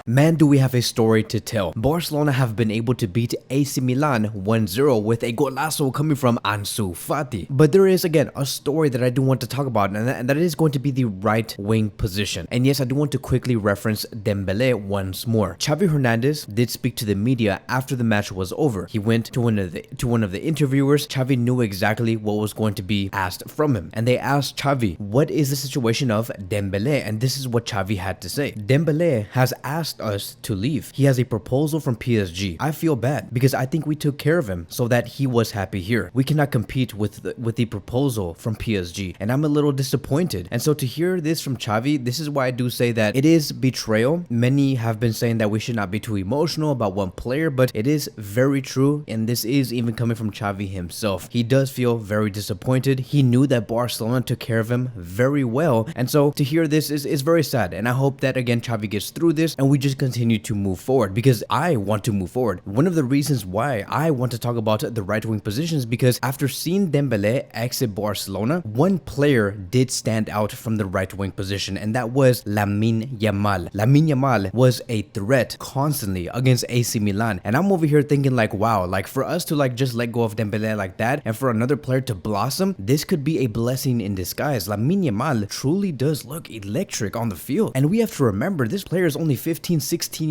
Man, do we have a story to tell. Barcelona have been able to beat AC Milan 1-0 with a golazo coming from Ansu Fati. But there is again a story that I do want to talk about, and that is going to be the right wing position. And yes, I do want to quickly reference Dembele once more. Xavi Hernandez did speak to the media after the match was over. He went to one of the interviewers. Xavi knew exactly what was going to be asked from him, and they asked Xavi, what is the situation of Dembele? And this is what Xavi had to say. Dembele has asked us to leave. He has a proposal from PSG. I feel bad because I think we took care of him so that he was happy here. We cannot compete with the proposal from PSG, and I'm a little disappointed. And so to hear this from Xavi, this is why I do say that it is betrayal. Many have been saying that we should not be too emotional about one player, but it is very true, and this is even coming from Xavi himself. He does feel very disappointed. He knew that Barcelona took care of him very well, and so to hear this is very sad, and I hope that again Xavi gets through this and we just continue to move forward, because I want to move forward. One of the reasons why I want to talk about the right wing positions, because after seeing Dembele exit Barcelona, one player did stand out from the right wing position, and that was Lamine Yamal. Lamine Yamal was a threat constantly against AC Milan, and I'm over here thinking like, wow, like for us to like just let go of Dembele like that and for another player to blossom, this could be a blessing in disguise. Lamine Yamal truly does look electric on the field, and we have to remember this player is only 15-16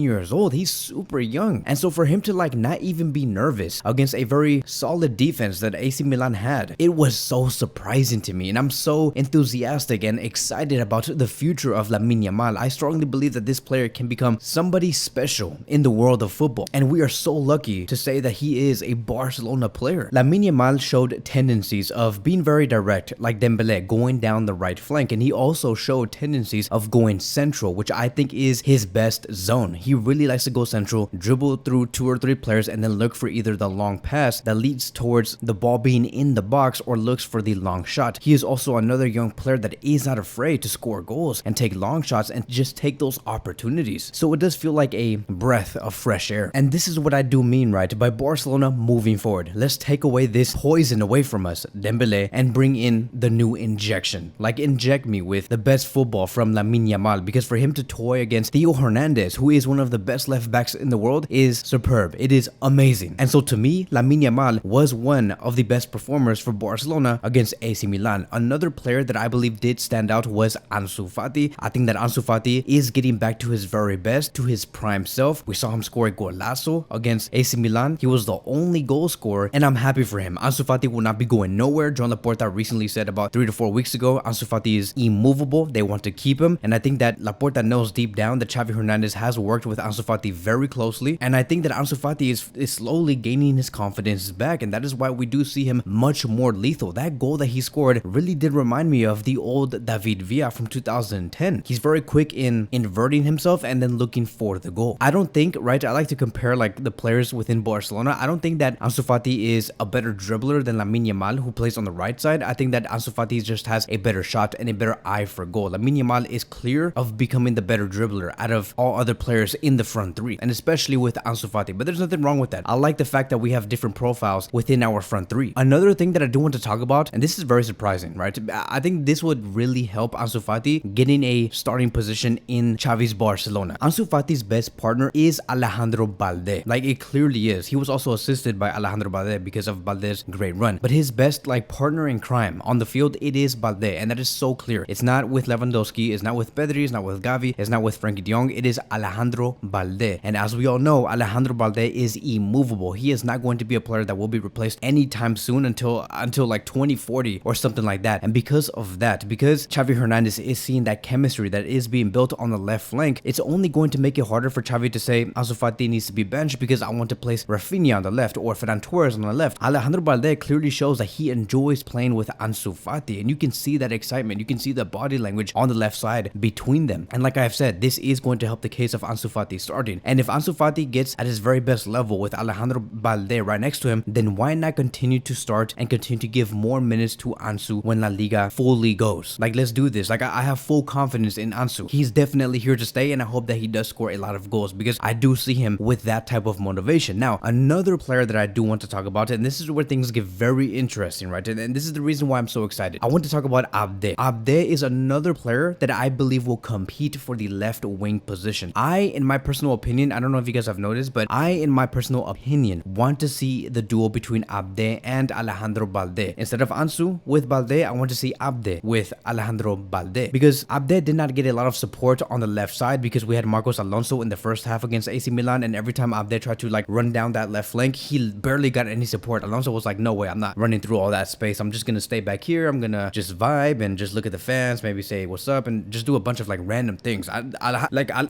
years old. He's super young, and so for him to like not even be nervous against a very solid defense that AC Milan had, it was so surprising to me, and I'm so enthusiastic and excited about the future of Lamine Yamal. I strongly believe that this player can become somebody special in the world of football, and we are so lucky to say that he is a Barcelona player. Lamine Yamal showed tendencies of being very direct like Dembele, going down the right flank, and he also showed tendencies of going central, which I think is his best zone. He really likes to go central, dribble through 2 or 3 players, and then look for either the long pass that leads towards the ball being in the box or looks for the long shot. He is also another young player that is not afraid to score goals and take long shots and just take those opportunities. So it does feel like a breath of fresh air. And this is what I do mean, right, by Barcelona moving forward. Let's take away this poison away from us, Dembele, and bring in the new injection. Like, inject me with the best football from Lamine Yamal, because for him to toy against Theo Hernandez, who is one of the best left backs in the world, is superb. It is amazing. And so to me, Lamine Yamal was one of the best performers for Barcelona against AC Milan. Another player that I believe did stand out was Ansu Fati. I think that Ansu Fati is getting back to his very best, to his prime self. We saw him score a golazo against AC Milan. He was the only goal scorer, and I'm happy for him. Ansu Fati will not be going nowhere. Joan Laporta recently said about 3 to 4 weeks ago, Ansu Fati is immovable. They want to keep him, and I think that Laporta knows deep down that Xavi Hernandez has worked with Ansu Fati very closely, and I think that Ansu Fati is slowly gaining his confidence back, and that is why we do see him much more lethal. That goal that he scored really did remind me of the old David Villa from 2010. He's very quick in inverting himself and then looking for the goal. I don't think, right, I like to compare like the players within Barcelona. I don't think that Ansu Fati is a better dribbler than Lamine Yamal, who plays on the right side. I think that Ansu Fati just has a better shot and a better eye for goal. Lamine Yamal is clear of becoming the better dribbler out of all other players in the front three, and especially with Ansu Fati. But there's nothing wrong with that. I like the fact that we have different profiles within our front three. Another thing that I do want to talk about, and this is very surprising, right? I think this would really help Ansu Fati getting a starting position in Xavi's Barcelona. Ansu Fati's best partner is Alejandro Balde. Like, it clearly is. He was also assisted by Alejandro Balde because of Balde's great run. But his best like partner in crime on the field, it is Balde, and that is so clear. It's not with Lewandowski, it's not with Pedri, it's not with Gavi, it's not with Frankie de Jong. It is Alejandro Balde. And as we all know, Alejandro Balde is immovable. He is not going to be a player that will be replaced anytime soon until like 2040 or something like that. And because of that, because Xavi Hernandez is seeing that chemistry that is being built on the left flank, it's only going to make it harder for Xavi to say Ansu Fati needs to be benched because I want to place Rafinha on the left or Ferran Torres on the left. Alejandro Balde clearly shows that he enjoys playing with Ansu Fati, and you can see that excitement. You can see the body language on the left side between them. And like I've said, this is going to help the case of Ansu Fati starting. And if Ansu Fati gets at his very best level with Alejandro Balde right next to him, then why not continue to start and continue to give more minutes to Ansu when La Liga fully goes? Like, let's do this. Like, I have full confidence in Ansu. He's definitely here to stay, and I hope that he does score a lot of goals because I do see him with that type of motivation. Now, another player that I do want to talk about, and this is where things get very interesting, right? And this is the reason why I'm so excited. I want to talk about Abde. Abde is another player that I believe will compete for the left wing position. position. In my personal opinion, I don't know if you guys have noticed, but in my personal opinion, want to see the duo between Abde and Alejandro Balde. Instead of Ansu with Balde, I want to see Abde with Alejandro Balde, because Abde did not get a lot of support on the left side because we had Marcos Alonso in the first half against AC Milan, and every time Abde tried to like run down that left flank, he barely got any support. Alonso was like, no way, I'm not running through all that space. I'm just gonna stay back here. I'm gonna just vibe and just look at the fans, maybe say what's up, and just do a bunch of like random things.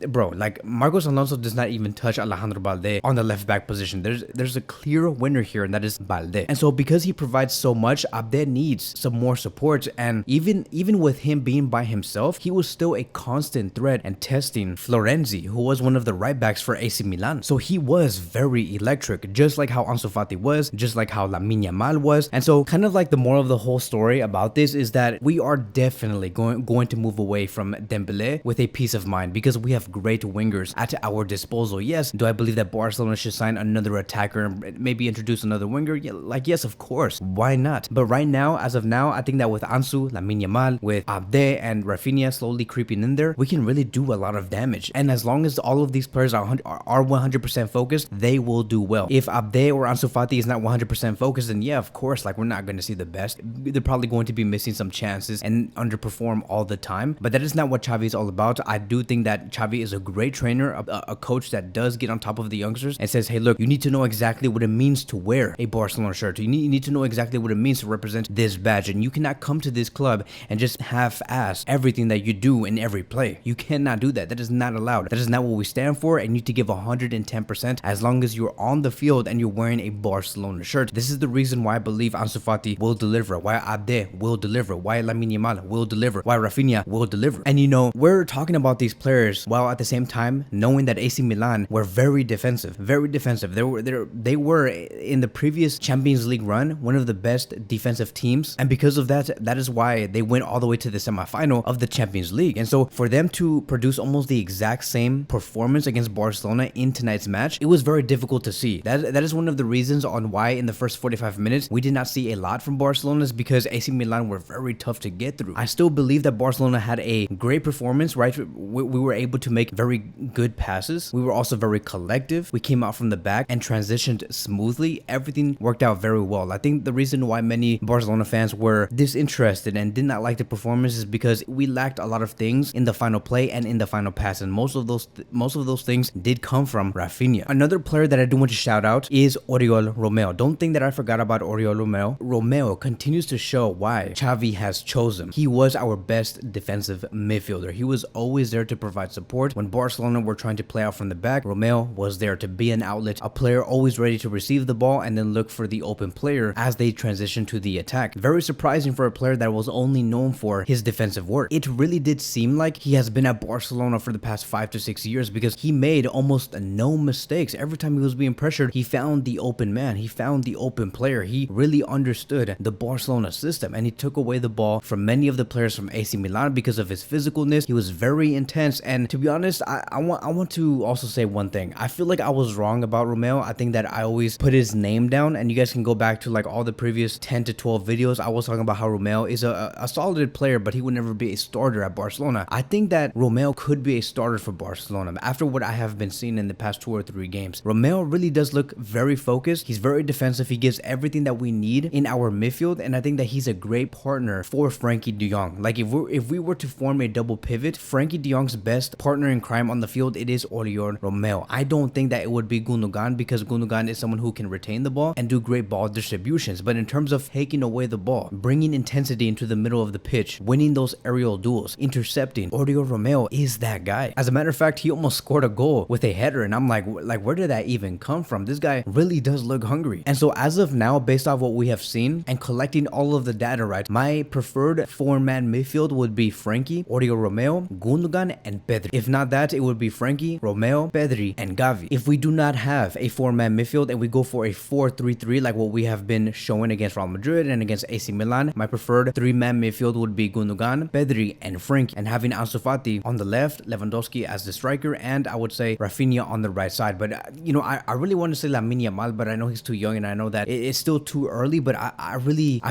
Bro, Marcos Alonso does not even touch Alejandro Balde on the left back position. There's a clear winner here, and that is Balde. And so because he provides so much, Abde needs some more support. And even with him being by himself, he was still a constant threat and testing Florenzi, who was one of the right backs for AC Milan. So he was very electric, just like how Ansu Fati was, just like how Lamine Yamal was. And so kind of like the moral of the whole story about this is that we are definitely going to move away from Dembele with a peace of mind, because we have great wingers at our disposal. Yes, do I believe that Barcelona should sign another attacker and maybe introduce another winger? Yeah, yes, of course. Why not? But right now, as of now, I think that with Ansu, Lamine Yamal, with Abde and Rafinha slowly creeping in there, we can really do a lot of damage. And as long as all of these players are 100% focused, they will do well. If Abde or Ansu Fati is not 100% focused, then yeah, of course, like we're not going to see the best. They're probably going to be missing some chances and underperform all the time. But that is not what Xavi is all about. I do think that Xavi is a great trainer, a coach that does get on top of the youngsters and says, hey, look, you need to know exactly what it means to wear a Barcelona shirt. You need to know exactly what it means to represent this badge. And you cannot come to this club and just half-ass everything that you do in every play. You cannot do that. That is not allowed. That is not what we stand for. And you need to give 110% as long as you're on the field and you're wearing a Barcelona shirt. This is the reason why I believe Ansu Fati will deliver, why Abde will deliver, why Lamine Yamal will deliver, why Rafinha will deliver. And you know, we're talking about these players while at the same time knowing that AC Milan were very defensive, very defensive. They were in the previous Champions League run one of the best defensive teams, and because of that, that is why they went all the way to the semifinal of the Champions League. And so for them to produce almost the exact same performance against Barcelona in tonight's match, it was very difficult to see. That is one of the reasons on why in the first 45 minutes we did not see a lot from Barcelona, is because AC Milan were very tough to get through. I still believe that Barcelona had a great performance, right? We were able to make very good passes. We were also very collective. We came out from the back and transitioned smoothly. Everything worked out very well. I think the reason why many Barcelona fans were disinterested and did not like the performance is because we lacked a lot of things in the final play and in the final pass, and most of those things did come from Rafinha. Another player that I do want to shout out is Oriol Romeo. Don't think that I forgot about Oriol Romeo. Romeo continues to show why Xavi has chosen. He was our best defensive midfielder. He was always there to provide support. When Barcelona were trying to play out from the back, Romeo was there to be an outlet, a player always ready to receive the ball and then look for the open player as they transition to the attack. Very surprising for a player that was only known for his defensive work. It really did seem like he has been at Barcelona for the past 5 to 6 years, because he made almost no mistakes. Every time he was being pressured, he found the open man, he found the open player. He really understood the Barcelona system, and he took away the ball from many of the players from AC Milan because of his physicalness. He was very intense, and to be honest, I want to also say one thing. I feel like I was wrong about Romeo. I think that I always put his name down, and you guys can go back to like all the previous 10 to 12 videos. I was talking about how Romeo is a solid player, but he would never be a starter at Barcelona. I think that Romeo could be a starter for Barcelona after what I have been seeing in the past 2 or 3 games. Romeo really does look very focused. He's very defensive. He gives everything that we need in our midfield, and I think that he's a great partner for Frankie de Jong. Like if we were to form a double pivot, Frankie de Jong's best partner in crime on the field, it is Oriol Romeo. I don't think that it would be Gundogan, because Gundogan is someone who can retain the ball and do great ball distributions. But in terms of taking away the ball, bringing intensity into the middle of the pitch, winning those aerial duels, intercepting, Oriol Romeo is that guy. As a matter of fact, he almost scored a goal with a header, and I'm like where did that even come from? This guy really does look hungry. And so as of now, based off what we have seen and collecting all of the data, right, my preferred 4-man midfield would be Frankie, Oriol Romeo, Gundogan, and Pedri. If not that, it would be Frankie, Romeo, Pedri, and Gavi. If we do not have a 4-man midfield and we go for a 4-3-3 like what we have been showing against Real Madrid and against AC Milan, my preferred 3-man midfield would be Gundogan, Pedri, and Frankie, and having Ansu Fati on the left, Lewandowski as the striker, and I would say Rafinha on the right side. But you know, I really want to say Lamine Yamal, but I know he's too young, and I know that it's still too early, but I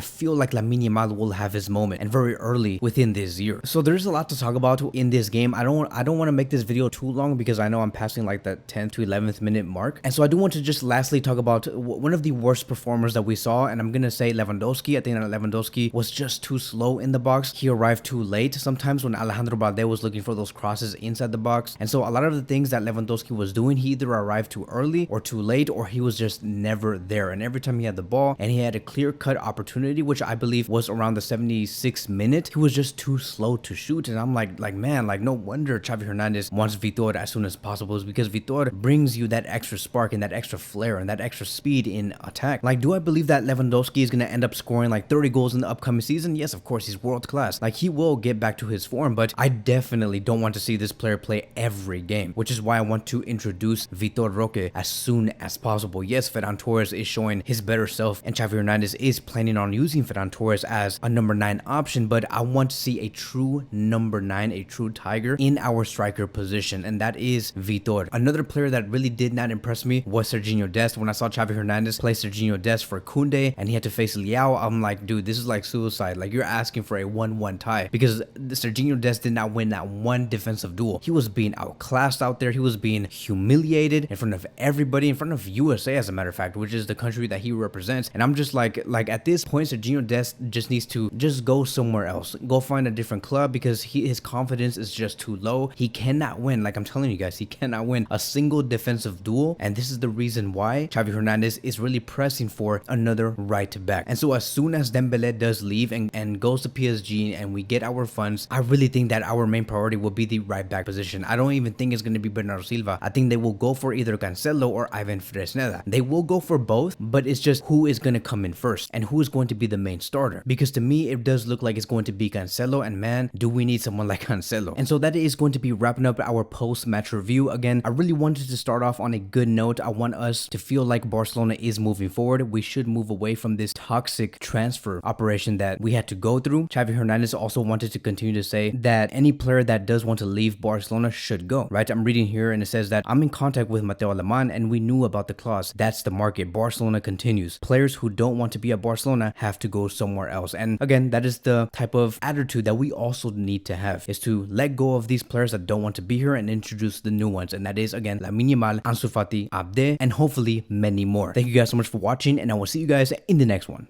feel like Lamine Yamal will have his moment, and very early within this year. So there's a lot to talk about in this game. I don't want to make this video too long because I know I'm passing like the 10th to 11th minute mark. And so I do want to just lastly talk about one of the worst performers that we saw, and I'm gonna say Lewandowski. I think that Lewandowski was just too slow in the box. He arrived too late sometimes when Alejandro Balde was looking for those crosses inside the box. And so a lot of the things that Lewandowski was doing, he either arrived too early or too late, or he was just never there. And every time he had the ball and he had a clear-cut opportunity, which I believe was around the 76th minute, he was just too slow to shoot. And I'm like man, like no wonder Xavi Hernandez wants Vitor as soon as possible, is because Vitor brings you that extra spark and that extra flair and that extra speed in attack. Like, do I believe that Lewandowski is gonna end up scoring like 30 goals in the upcoming season? Yes, of course, he's world class. Like, he will get back to his form, but I definitely don't want to see this player play every game, which is why I want to introduce Vitor Roque as soon as possible. Yes, Ferran Torres is showing his better self, and Xavi Hernandez is planning on using Ferran Torres as a number 9 option, but I want to see a true number 9, a true tiger in our striker position, and that is Vitor. Another player that really did not impress me was Serginho Dest. When I saw Xavi Hernandez play Serginho Dest for Koundé and he had to face Liao, I'm like, dude, this is like suicide. Like, you're asking for a 1-1 tie, because the Serginho Dest did not win that one defensive duel. He was being outclassed out there. He was being humiliated in front of everybody, in front of USA, as a matter of fact, which is the country that he represents. And I'm just like at this point, Serginho Dest just needs to just go somewhere else, go find a different club, because his confidence is just too low. He cannot win. Like, I'm telling you guys, he cannot win a single defensive duel, and this is the reason why Xavi Hernandez is really pressing for another right back. And so as soon as Dembele does leave and goes to PSG and we get our funds, I really think that our main priority will be the right back position. I don't even think it's going to be Bernardo Silva. I think they will go for either Cancelo or Ivan Fresneda. They will go for both, but it's just who is going to come in first and who is going to be the main starter, because to me it does look like it's going to be Cancelo, and man, do we need someone like Cancelo. And so that is going to be wrapping up our post-match review. Again, I really wanted to start off on a good note. I want us to feel like Barcelona is moving forward. We should move away from this toxic transfer operation that we had to go through. Xavi Hernandez also wanted to continue to say that any player that does want to leave Barcelona should go, right? I'm reading here and it says that I'm in contact with Mateo Lamine and we knew about the clause. That's the market. Barcelona continues. Players who don't want to be at Barcelona have to go somewhere else. And again, that is the type of attitude that we also need to have, is to let go of these players that don't want to be here and introduce the new ones. And that is, again, Lamine Yamal, Ansu Fati, Abde, and hopefully many more. Thank you guys so much for watching, and I will see you guys in the next one.